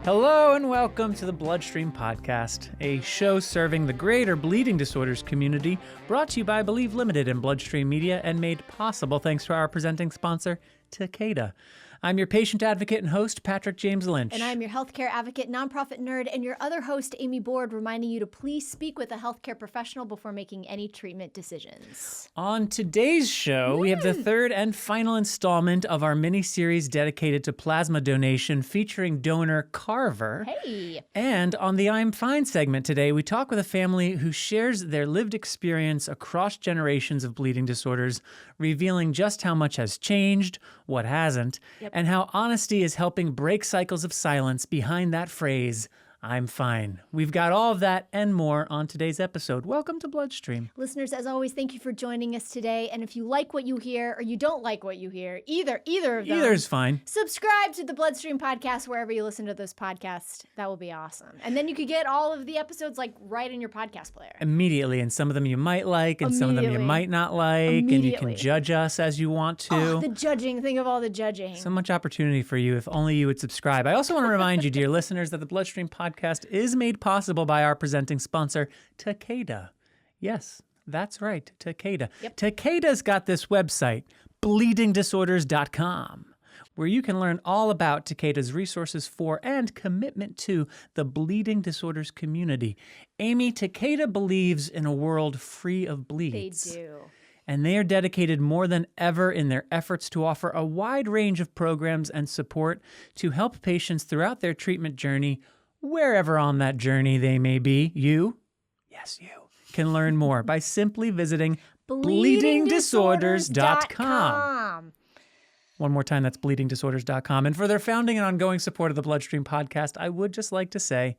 Hello and welcome to the BloodStream podcast, a show serving the greater bleeding disorders community, brought to you by Believe Limited and BloodStream Media and made possible thanks to our presenting sponsor, Takeda. I'm your patient advocate and host, Patrick James Lynch. And I'm your healthcare advocate, nonprofit nerd, and your other host, Amy Board, reminding you to please speak with a healthcare professional before making any treatment decisions. On today's show, we have the third and final installment of our mini-series dedicated to plasma donation featuring donor Carver. Hey! And on the I'm Fine segment today, we talk with a family who shares their lived experience across generations of bleeding disorders, revealing just how much has changed, what hasn't, and how honesty is helping break cycles of silence behind that phrase, I'm fine. We've got all of that and more on today's episode. Welcome to BloodStream. Listeners, as always, thank you for joining us today. And if you like what you hear or you don't like what you hear, either of them. Either's fine. Subscribe to the BloodStream podcast wherever you listen to this podcast. That will be awesome. And then you could get all of the episodes like right in your podcast player. Immediately. And some of them you might like and some of them you might not like. And you can judge us as you want to. Oh, the judging. Think of all the judging. So much opportunity for you if only you would subscribe. I also want to remind you, dear listeners, that the BloodStream podcast is made possible by our presenting sponsor, Takeda. Yes, that's right, Takeda. Yep. Takeda's got this website, bleedingdisorders.com, where you can learn all about Takeda's resources for and commitment to the bleeding disorders community. Amy, Takeda believes in a world free of bleeds. They do. And they are dedicated more than ever in their efforts to offer a wide range of programs and support to help patients throughout their treatment journey, wherever on that journey they may be. You, yes, you, can learn more by simply visiting bleedingdisorders.com. One more time, that's bleedingdisorders.com. And for their founding and ongoing support of the BloodStream podcast, I would just like to say,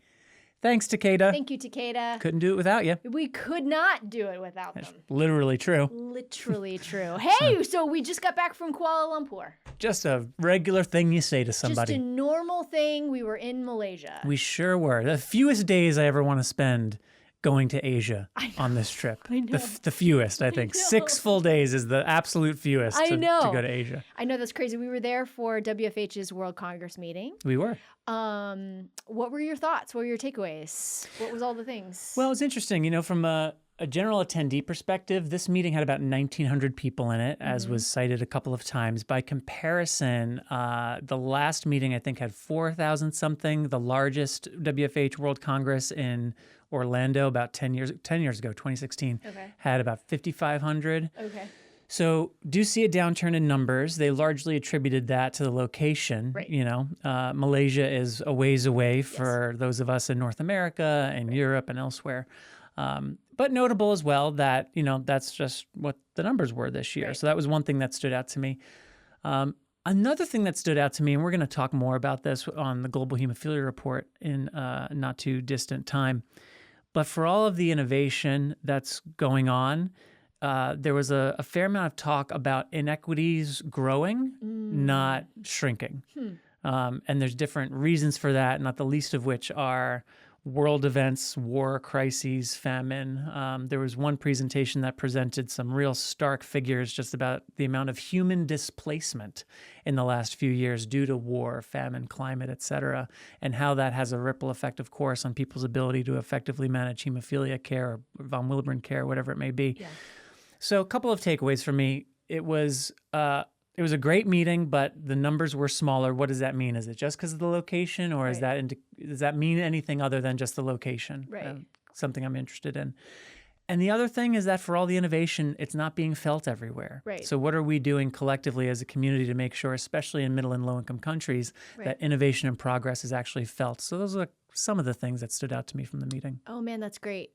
thanks, Takeda. Thank you, Takeda. Couldn't do it without you. We could not do it without them. Literally true. Literally true. Hey, so we just got back from Kuala Lumpur. Just a regular thing you say to somebody. Just a normal thing. We were in Malaysia. We sure were. The fewest days I ever want to spend going to Asia on this trip. I know. The fewest, I think. 6 full days is the absolute fewest to go to Asia. I know, that's crazy. We were there for WFH's World Congress meeting. We were. What were your thoughts? What were your takeaways? What was all the things? Well, it's interesting. You know, from a general attendee perspective, this meeting had about 1,900 people in it, as was cited a couple of times. By comparison, the last meeting, I think, had 4,000 something. The largest WFH World Congress in Orlando about 10 years ago, 2016, had about 5,500. Okay. So do see a downturn in numbers. They largely attributed that to the location. Right. You know, Malaysia is a ways away for those of us in North America and Europe and elsewhere. But notable as well that, you know, that's just what the numbers were this year. Right. So that was one thing that stood out to me. Another thing that stood out to me, and we're going to talk more about this on the Global Hemophilia Report in not too distant time, but for all of the innovation that's going on, there was a fair amount of talk about inequities growing, not shrinking. And there's different reasons for that, not the least of which are world events, war, crises, famine. There was one presentation that presented some real stark figures just about the amount of human displacement in the last few years due to war, famine, climate, et cetera, and how that has a ripple effect, of course, on people's ability to effectively manage hemophilia care or von Willebrand care, whatever it may be. Yeah. So a couple of takeaways for me. It was a great meeting, but the numbers were smaller. What does that mean? Is it just because of the location, or does that mean anything other than just the location? Right. Something I'm interested in. And the other thing is that for all the innovation, it's not being felt everywhere. Right. So what are we doing collectively as a community to make sure, especially in middle and low-income countries, that innovation and progress is actually felt? So those are some of the things that stood out to me from the meeting. Oh, man, that's great.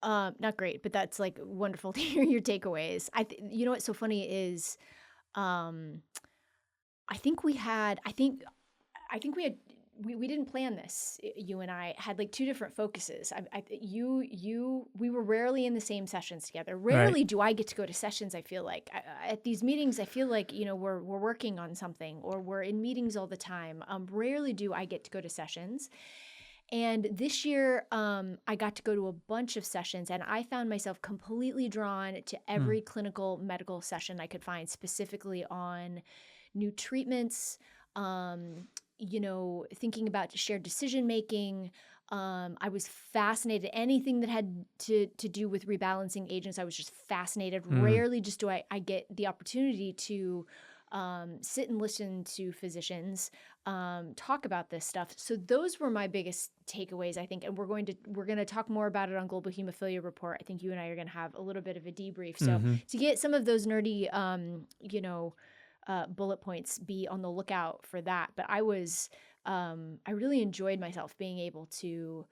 Not great, but that's like wonderful to hear your takeaways. You know what's so funny is I think we didn't plan this. You and I had like two different focuses. We were rarely in the same sessions together. Rarely do I get to go to sessions. I feel like at these meetings, I feel like, you know, we're working on something or we're in meetings all the time. Rarely do I get to go to sessions. And this year, I got to go to a bunch of sessions, and I found myself completely drawn to every clinical medical session I could find, specifically on new treatments, thinking about shared decision making. I was fascinated. Anything that had to do with rebalancing agents, I was just fascinated. Rarely just do I get the opportunity to sit and listen to physicians talk about this stuff. So those were my biggest takeaways, I think. And we're going to talk more about it on Global Hemophilia Report. I think you and I are going to have a little bit of a debrief. So to get some of those nerdy, bullet points, be on the lookout for that. But I really enjoyed myself being able to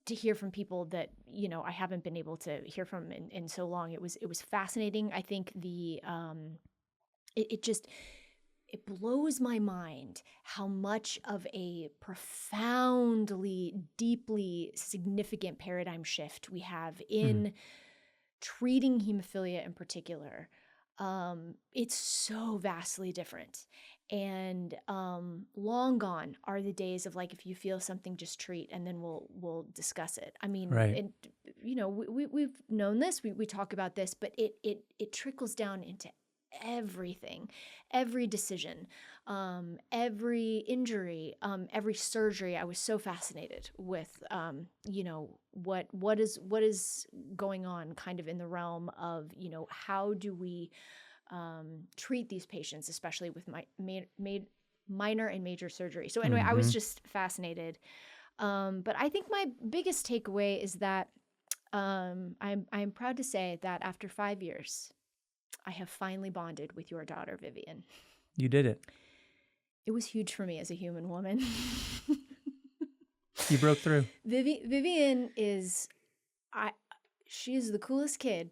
hear from people that, I haven't been able to hear from in so long. It was fascinating. I think it blows my mind how much of a profoundly, deeply significant paradigm shift we have in treating hemophilia in particular. It's so vastly different. And long gone are the days of like, if you feel something, just treat, and then we'll discuss it. I mean, Right. we've known this, we talk about this, but it trickles down into everything, every decision, every injury, every surgery. I was so fascinated with, what is going on kind of in the realm of, how do we treat these patients, especially with minor and major surgery. So anyway, I was just fascinated. But I think my biggest takeaway is that I'm proud to say that after 5 years, I have finally bonded with your daughter, Vivian. You did it. It was huge for me as a human woman. You broke through. Vivian is, she is the coolest kid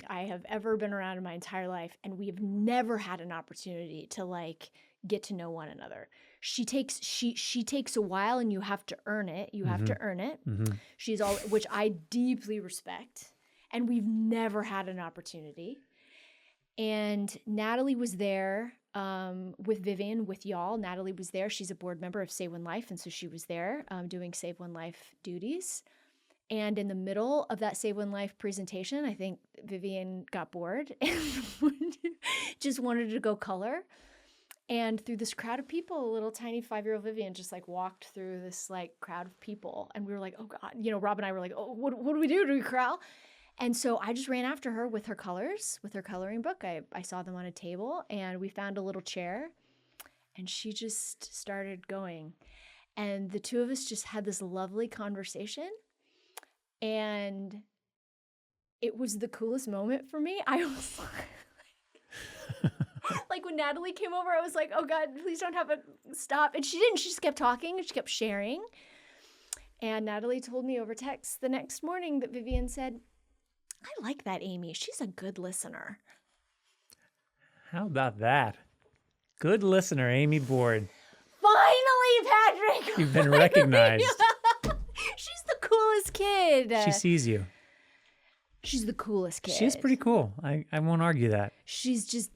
I have ever been around in my entire life, and we have never had an opportunity to like get to know one another. She takes a while, and you have to earn it. You have to earn it. She's all, which I deeply respect, and we've never had an opportunity. And Natalie was there with Vivian, with y'all. Natalie was there. She's a board member of Save One Life, and so she was there doing Save One Life duties. And in the middle of that Save One Life presentation, I think Vivian got bored and just wanted to go color. And through this crowd of people, a little tiny 5-year-old Vivian just like walked through this like crowd of people. And we were like, oh God, Rob and I were like, oh, what do we do? Do we corral? And so I just ran after her with her colors, with her coloring book. I saw them on a table, and we found a little chair, and she just started going. And the two of us just had this lovely conversation. And it was the coolest moment for me. I was like, when Natalie came over, I was like, oh God, please don't have a stop. And she didn't. She just kept talking, and she kept sharing. And Natalie told me over text the next morning that Vivian said, I like that Amy. She's a good listener. How about that? Good listener, Amy Board. Finally, Patrick! You've been recognized. She's the coolest kid. She sees you. She's the coolest kid. She's pretty cool. I won't argue that. She's just,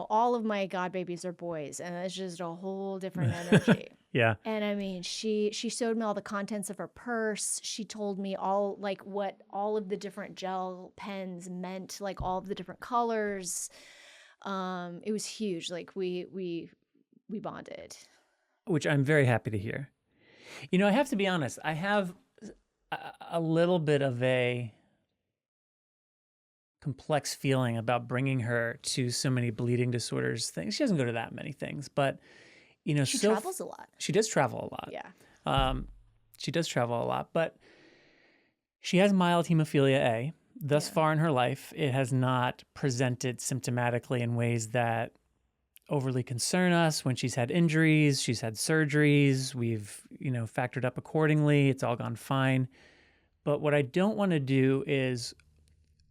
all of my god babies are boys, and it's just a whole different energy. Yeah. And I mean, she showed me all the contents of her purse. She told me all, like, what all of the different gel pens meant, like all of the different colors. It was huge. Like we bonded. Which I'm very happy to hear. I have to be honest. I have a little bit of a complex feeling about bringing her to so many bleeding disorders things. She doesn't go to that many things, but she travels a lot. She does travel a lot. Yeah. She does travel a lot, but she has mild hemophilia A. Thus far in her life, it has not presented symptomatically in ways that overly concern us. When she's had injuries, she's had surgeries, we've, factored up accordingly. It's all gone fine. But what I don't want to do is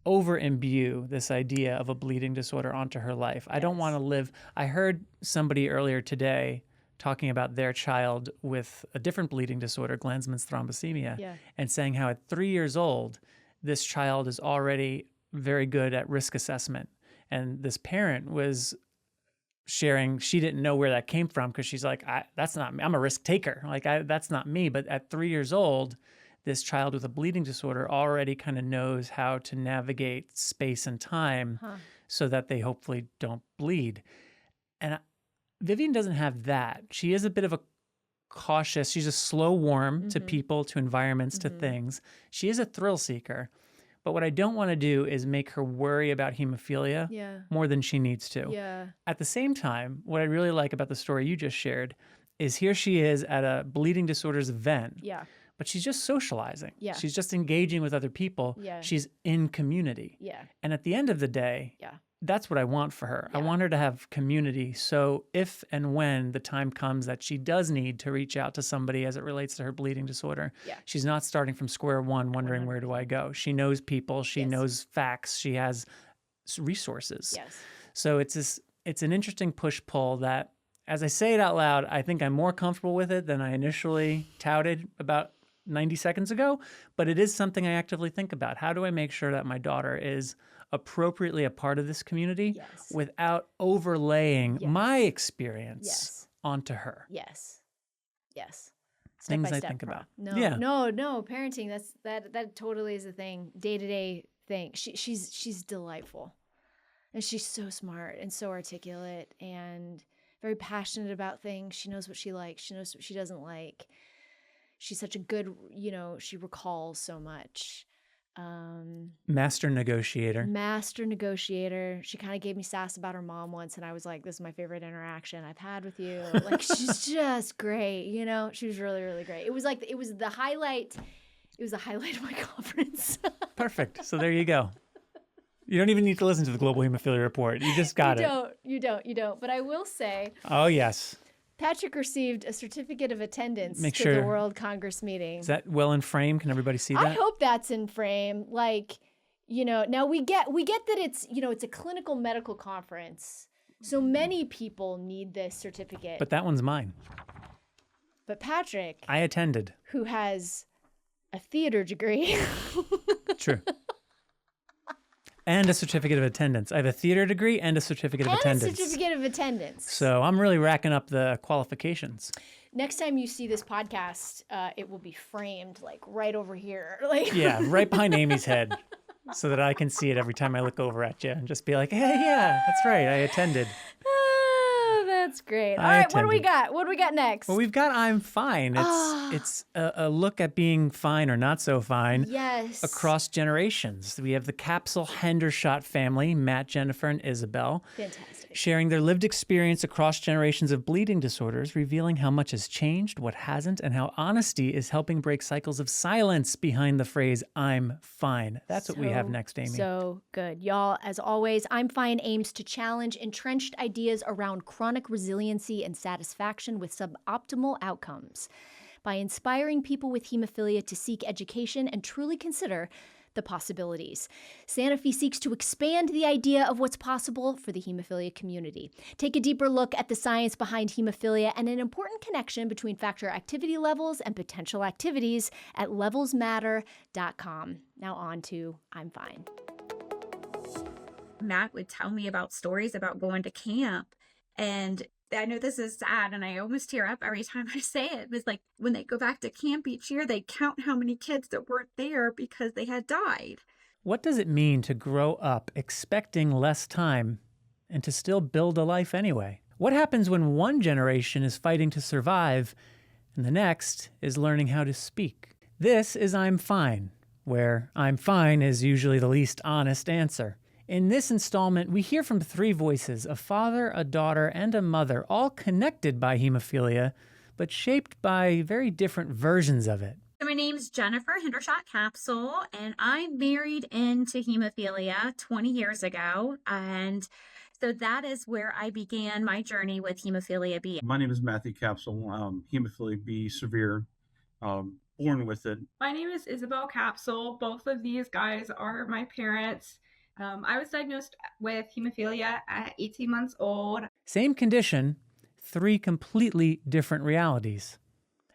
over imbue this idea of a bleeding disorder onto her life. I don't want to live. I heard somebody earlier today talking about their child with a different bleeding disorder, Glanzmann's thrombocythemia, and saying how at 3 years old, this child is already very good at risk assessment. And this parent was sharing, she didn't know where that came from because she's like, that's not me. I'm a risk taker. Like, that's not me. But at 3 years old, this child with a bleeding disorder already kind of knows how to navigate space and time so that they hopefully don't bleed. And Vivian doesn't have that. She is a bit of a cautious. She's a slow warm to people, to environments, to things. She is a thrill seeker. But what I don't want to do is make her worry about hemophilia more than she needs to. Yeah. At the same time, what I really like about the story you just shared is here she is at a bleeding disorders event. Yeah. But she's just socializing. Yeah. She's just engaging with other people. Yeah. She's in community. Yeah. And at the end of the day, that's what I want for her. I want her to have community. So if and when the time comes that she does need to reach out to somebody as it relates to her bleeding disorder, she's not starting from square one wondering, where do I go? She knows people. She knows facts. She has resources. Yes. So it's an interesting push-pull that, as I say it out loud, I think I'm more comfortable with it than I initially touted about 90 seconds ago. But it is something I actively think about. How do I make sure that my daughter is appropriately a part of this community without overlaying my experience onto her? Yes. Yes. Step Things by I step think about. No, Yeah. no, parenting, that totally is a thing. Day-to-day thing. She's delightful. And she's so smart and so articulate and very passionate about things. She knows what she likes. She knows what she doesn't like. She's such a good, she recalls so much. Master negotiator. She kind of gave me sass about her mom once, and I was like, this is my favorite interaction I've had with you. Like, she's just great, she was really, really great. It was the highlight of my conference. Perfect. So there you go. You don't even need to listen to the Global Hemophilia Report. You just got it. You don't. But I will say, oh yes, Patrick received a certificate of attendance Make to sure. the World Congress meeting. Is that well in frame? Can everybody see that? I hope that's in frame. Like, now we get that it's, it's a clinical medical conference. So many people need this certificate. But that one's mine. But Patrick, I attended. who has a theater degree. True. And a certificate of attendance. I have a theater degree and a certificate of attendance. So I'm really racking up the qualifications. Next time you see this podcast, it will be framed like right over here. Yeah, right behind Amy's head, so that I can see it every time I look over at you and just be like, hey, yeah, that's right, I attended. That's great. All right, what do we got? What do we got next? Well, we've got I'm Fine. It's a look at being fine or not so fine across generations. We have the Capsule Hendershot family, Matt, Jennifer, and Isabel. Fantastic. Sharing their lived experience across generations of bleeding disorders, revealing how much has changed, what hasn't, and how honesty is helping break cycles of silence behind the phrase, I'm fine. That's what we have next, Amy. So good. Y'all, as always, I'm Fine aims to challenge entrenched ideas around chronic resiliency and satisfaction with suboptimal outcomes by inspiring people with hemophilia to seek education and truly consider the possibilities. Sanofi seeks to expand the idea of what's possible for the hemophilia community. Take a deeper look at the science behind hemophilia and an important connection between factor activity levels and potential activities at levelsmatter.com. Now on to I'm Fine. Matt would tell me about stories about going to camp. And I know this is sad, and I almost tear up every time I say it. It was like when they go back to camp each year, they count how many kids that weren't there because they had died. What does it mean to grow up expecting less time and to still build a life anyway? What happens when one generation is fighting to survive and the next is learning how to speak? This is I'm Fine, where I'm fine is usually the least honest answer. In this installment, we hear from three voices, a father, a daughter, and a mother, all connected by hemophilia, but shaped by very different versions of it. So my name's Jennifer Hendershot Capsule, and I married into hemophilia 20 years ago. And so that is where I began my journey with hemophilia B. My name is Matthew Capsule, hemophilia B severe, born with it. My name is Isabel Capsule. Both of these guys are my parents. I was diagnosed with hemophilia at 18 months old. Same condition, three completely different realities.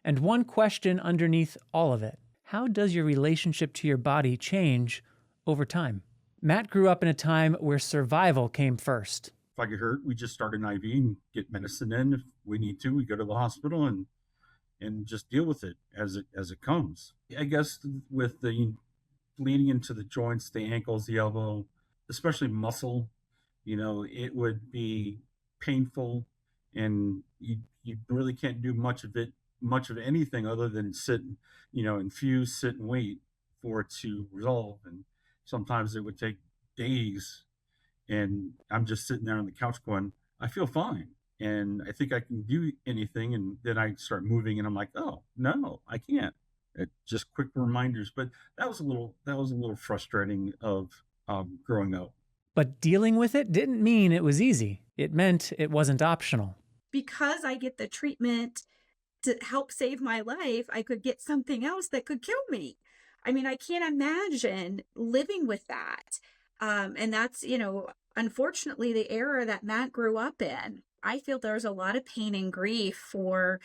And one question underneath all of it. How does your relationship to your body change over time? Matt grew up in a time where survival came first. If I get hurt, we just start an IV and get medicine in. If we need to, we go to the hospital and just deal with it as it comes. I guess with the bleeding into the joints, the ankles, the elbow, especially muscle, it would be painful and you really can't do much of anything other than sit, infuse, sit and wait for it to resolve. And sometimes it would take days, and I'm just sitting there on the couch going, I feel fine. And I think I can do anything. And then I start moving and I'm like, oh, no, I can't. Just quick reminders. But that was a little frustrating of growing up. But dealing with it didn't mean it was easy. It meant it wasn't optional. Because I get the treatment to help save my life, I could get something else that could kill me. I mean, I can't imagine living with that. And that's, unfortunately, the era that Matt grew up in. I feel there's a lot of pain and grief for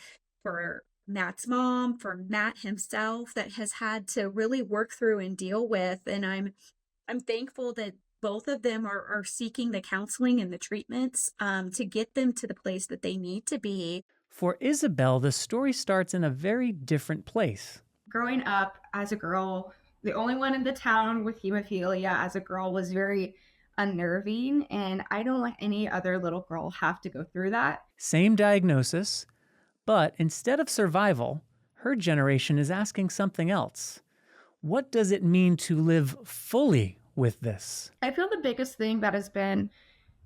Matt's mom, for Matt himself, that has had to really work through and deal with. And I'm thankful that both of them are seeking the counseling and the treatments to get them to the place that they need to be. For Isabel, the story starts in a very different place. Growing up as a girl, the only one in the town with hemophilia as a girl was very unnerving, and I don't let any other little girl have to go through that. Same diagnosis, but instead of survival, her generation is asking something else. What does it mean to live fully with this? I feel the biggest thing that has been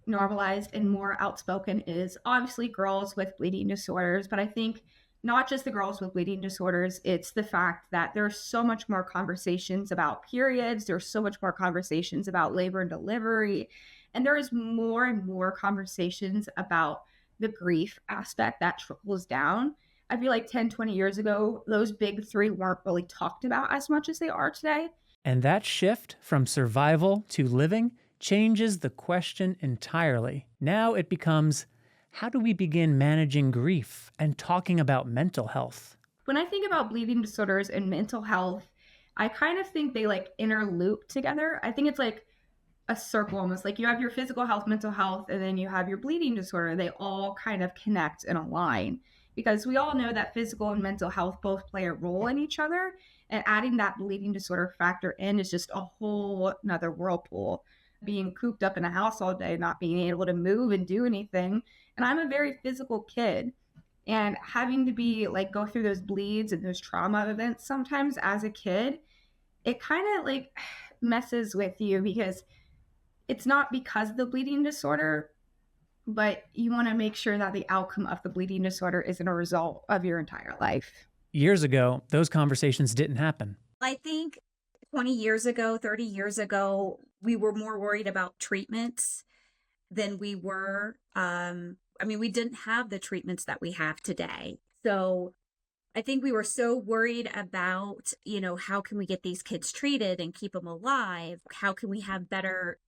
normalized and more outspoken is obviously girls with bleeding disorders, but I think not just the girls with bleeding disorders, it's the fact that there's so much more conversations about periods, there's so much more conversations about labor and delivery, and there is more and more conversations about the grief aspect that trickles down. I feel like 10, 20 years ago, those big three weren't really talked about as much as they are today. And that shift from survival to living changes the question entirely. Now it becomes, how do we begin managing grief and talking about mental health? When I think about bleeding disorders and mental health, I kind of think they like interloop together. I think it's like a circle, almost like you have your physical health, mental health, and then you have your bleeding disorder. They all kind of connect and align because we all know that physical and mental health both play a role in each other. And adding that bleeding disorder factor in is just a whole nother whirlpool. Being cooped up in a house all day, not being able to move and do anything. And I'm a very physical kid, and having to be like go through those bleeds and those trauma events sometimes as a kid, it kind of like messes with you because it's not because of the bleeding disorder, but you want to make sure that the outcome of the bleeding disorder isn't a result of your entire life. Years ago, those conversations didn't happen. I think 20 years ago, 30 years ago, we were more worried about treatments than we were. We didn't have the treatments that we have today. So I think we were so worried about, how can we get these kids treated and keep them alive? How can we have better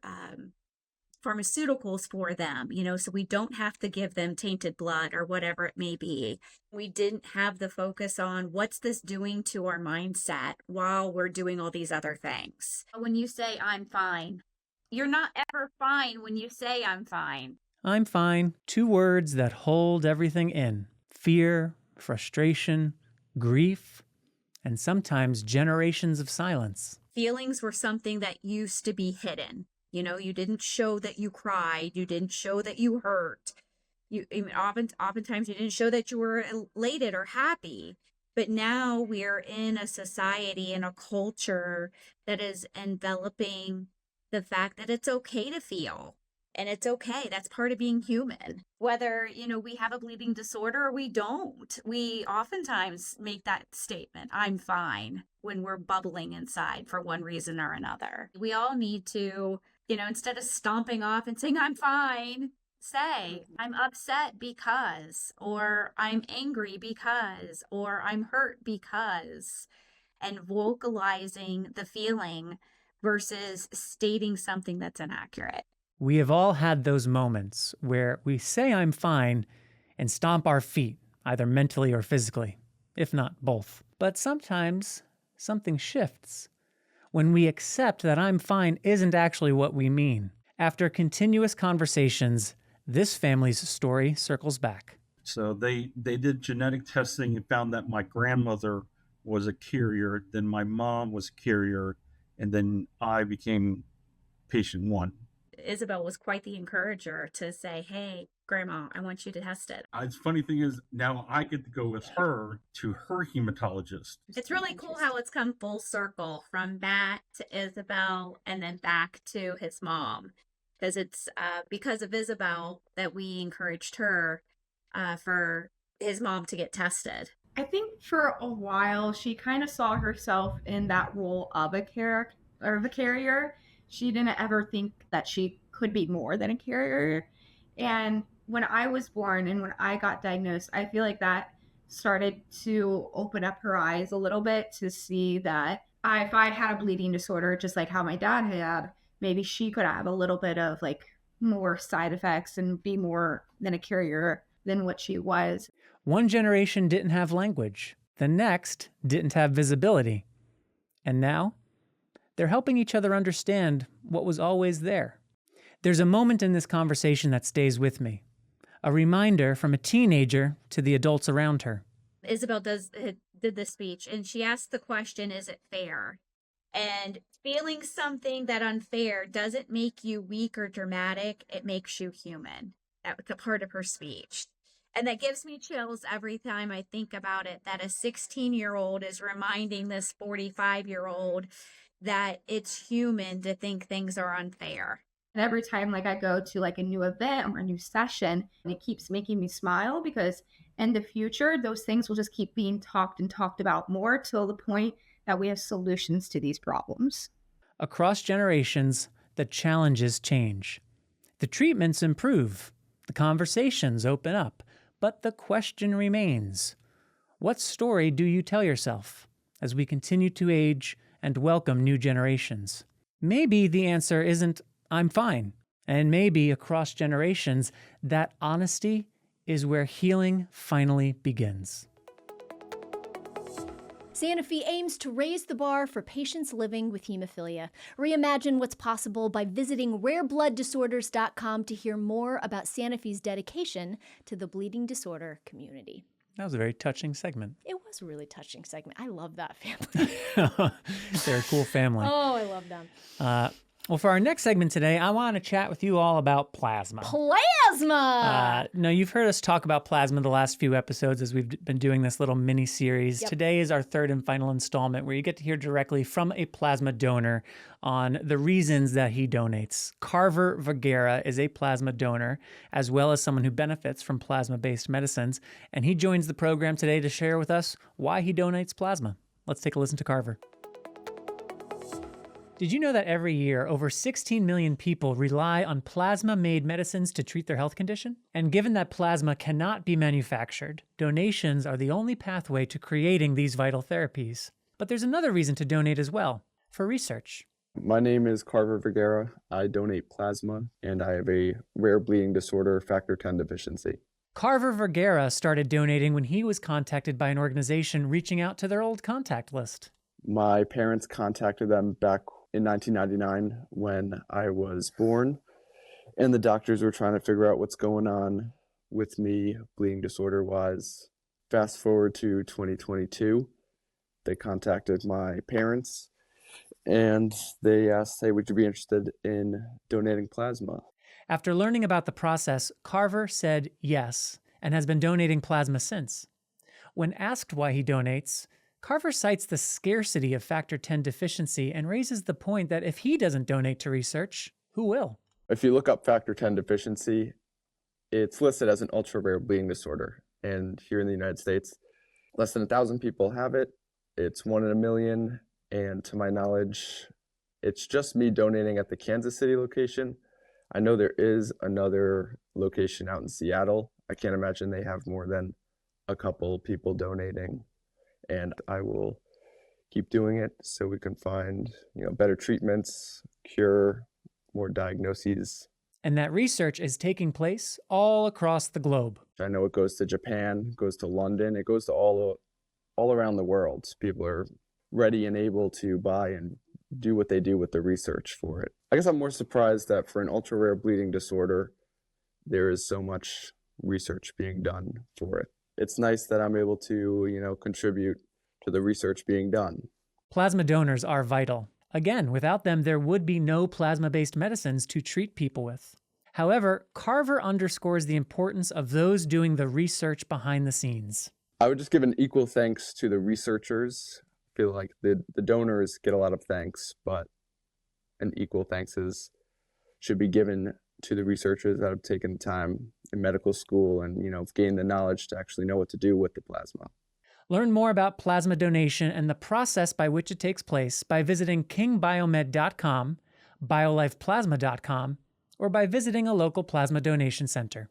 pharmaceuticals for them, so we don't have to give them tainted blood or whatever it may be. We didn't have the focus on what's this doing to our mindset while we're doing all these other things. When you say I'm fine, you're not ever fine when you say I'm fine. I'm fine. 2 words that hold everything in. Fear, frustration, grief, and sometimes generations of silence. Feelings were something that used to be hidden. You didn't show that you cried. You didn't show that you hurt. Oftentimes you didn't show that you were elated or happy. But now we're in a society and a culture that is enveloping the fact that it's okay to feel. And it's okay. That's part of being human. Whether, we have a bleeding disorder or we don't, we oftentimes make that statement, I'm fine, when we're bubbling inside for one reason or another. We all need to, instead of stomping off and saying, I'm fine, say, I'm upset because, or I'm angry because, or I'm hurt because, and vocalizing the feeling versus stating something that's inaccurate. We have all had those moments where we say I'm fine and stomp our feet, either mentally or physically, if not both. But sometimes something shifts when we accept that I'm fine isn't actually what we mean. After continuous conversations, this family's story circles back. So they did genetic testing and found that my grandmother was a carrier, then my mom was a carrier, and then I became patient 1. Isabel was quite the encourager to say, hey, Grandma, I want you to test it. It's funny thing is now I get to go with her to her hematologist. It's really cool how it's come full circle from that to Isabel and then back to his mom. Because it's because of Isabel that we encouraged her for his mom to get tested. I think for a while she kind of saw herself in that role of a carrier. She didn't ever think that she could be more than a carrier. And when I was born and when I got diagnosed, I feel like that started to open up her eyes a little bit to see that if I had a bleeding disorder, just like how my dad had, maybe she could have a little bit of like more side effects and be more than a carrier than what she was. One generation didn't have language. The next didn't have visibility. And now they're helping each other understand what was always there. There's a moment in this conversation that stays with me. A reminder from a teenager to the adults around her. Isabel did the speech and she asked the question, is it fair? And feeling something that unfair doesn't make you weak or dramatic. It makes you human. That was a part of her speech. And that gives me chills every time I think about it, that a 16-year-old is reminding this 45-year-old that it's human to think things are unfair. And every time like I go to like a new event or a new session, and it keeps making me smile because in the future, those things will just keep being talked and talked about more till the point that we have solutions to these problems. Across generations, the challenges change. The treatments improve. The conversations open up. But the question remains, what story do you tell yourself as we continue to age and welcome new generations? Maybe the answer isn't, I'm fine. And maybe across generations, that honesty is where healing finally begins. Sanofi aims to raise the bar for patients living with hemophilia. Reimagine what's possible by visiting rareblood.disorders.com to hear more about Sanofi's dedication to the bleeding disorder community. That was a very touching segment. It was a really touching segment. I love that family. They're a cool family. Oh, I love them. Well, for our next segment today, I want to chat with you all about plasma. Plasma! No, you've heard us talk about plasma the last few episodes as we've been doing this little mini-series. Yep. Today is our third and final installment where you get to hear directly from a plasma donor on the reasons that he donates. Carver Vergara is a plasma donor, as well as someone who benefits from plasma-based medicines, and he joins the program today to share with us why he donates plasma. Let's take a listen to Carver. Did you know that every year, over 16 million people rely on plasma-made medicines to treat their health condition? And given that plasma cannot be manufactured, donations are the only pathway to creating these vital therapies. But there's another reason to donate as well, for research. My name is Carver Vergara. I donate plasma, and I have a rare bleeding disorder, factor 10 deficiency. Carver Vergara started donating when he was contacted by an organization reaching out to their old contact list. My parents contacted them back in 1999 when I was born, and the doctors were trying to figure out what's going on with me bleeding disorder wise. Fast forward to 2022, they contacted my parents and they asked, hey, would you be interested in donating plasma? After learning about the process, Carver said yes and has been donating plasma since. When asked why he donates, Carver cites the scarcity of factor 10 deficiency and raises the point that if he doesn't donate to research, who will? If you look up factor 10 deficiency, it's listed as an ultra-rare bleeding disorder. And here in the United States, less than 1,000 people have it. It's 1 in a million. And to my knowledge, it's just me donating at the Kansas City location. I know there is another location out in Seattle. I can't imagine they have more than a couple people donating. And I will keep doing it so we can find, better treatments, cure, more diagnoses. And that research is taking place all across the globe. I know it goes to Japan, goes to London, it goes to all around the world. People are ready and able to buy and do what they do with the research for it. I guess I'm more surprised that for an ultra-rare bleeding disorder, there is so much research being done for it. It's nice that I'm able to, contribute to the research being done. Plasma donors are vital. Again, without them, there would be no plasma-based medicines to treat people with. However, Carver underscores the importance of those doing the research behind the scenes. I would just give an equal thanks to the researchers. I feel like the donors get a lot of thanks, but an equal thanks should be given to the researchers that have taken time in medical school and, gained the knowledge to actually know what to do with the plasma. Learn more about plasma donation and the process by which it takes place by visiting kingbiomed.com, biolifeplasma.com, or by visiting a local plasma donation center.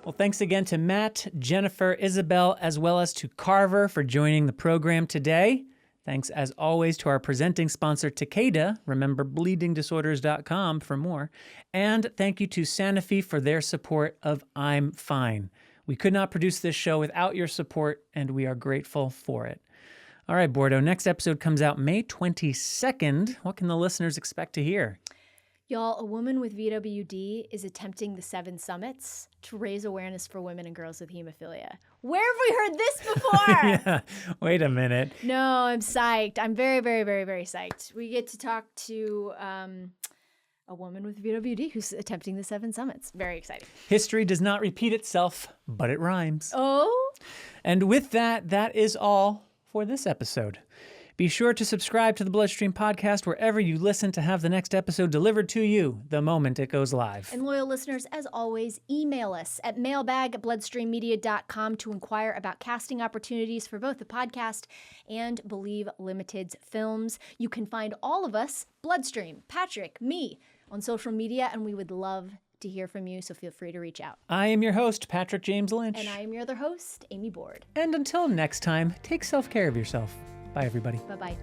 Well, thanks again to Matt, Jennifer, Isabel, as well as to Carver for joining the program today. Thanks, as always, to our presenting sponsor, Takeda. Remember, bleedingdisorders.com for more. And thank you to Sanofi for their support of I'm Fine. We could not produce this show without your support, and we are grateful for it. All right, Bordeaux, next episode comes out May 22nd. What can the listeners expect to hear? Y'all, a woman with VWD is attempting the 7 summits to raise awareness for women and girls with hemophilia. Where have we heard this before? Yeah, wait a minute. No, I'm psyched. I'm very, very, very, very psyched. We get to talk to a woman with VWD who's attempting the 7 summits. Very exciting. History does not repeat itself, but it rhymes. Oh? And with that, that is all for this episode. Be sure to subscribe to the BloodStream podcast wherever you listen to have the next episode delivered to you the moment it goes live. And loyal listeners, as always, email us at mailbag@bloodstreammedia.com to inquire about casting opportunities for both the podcast and Believe Limited's films. You can find all of us, Bloodstream, Patrick, me, on social media, and we would love to hear from you, so feel free to reach out. I am your host, Patrick James Lynch. And I am your other host, Amy Board. And until next time, take self-care of yourself. Bye, everybody. Bye-bye.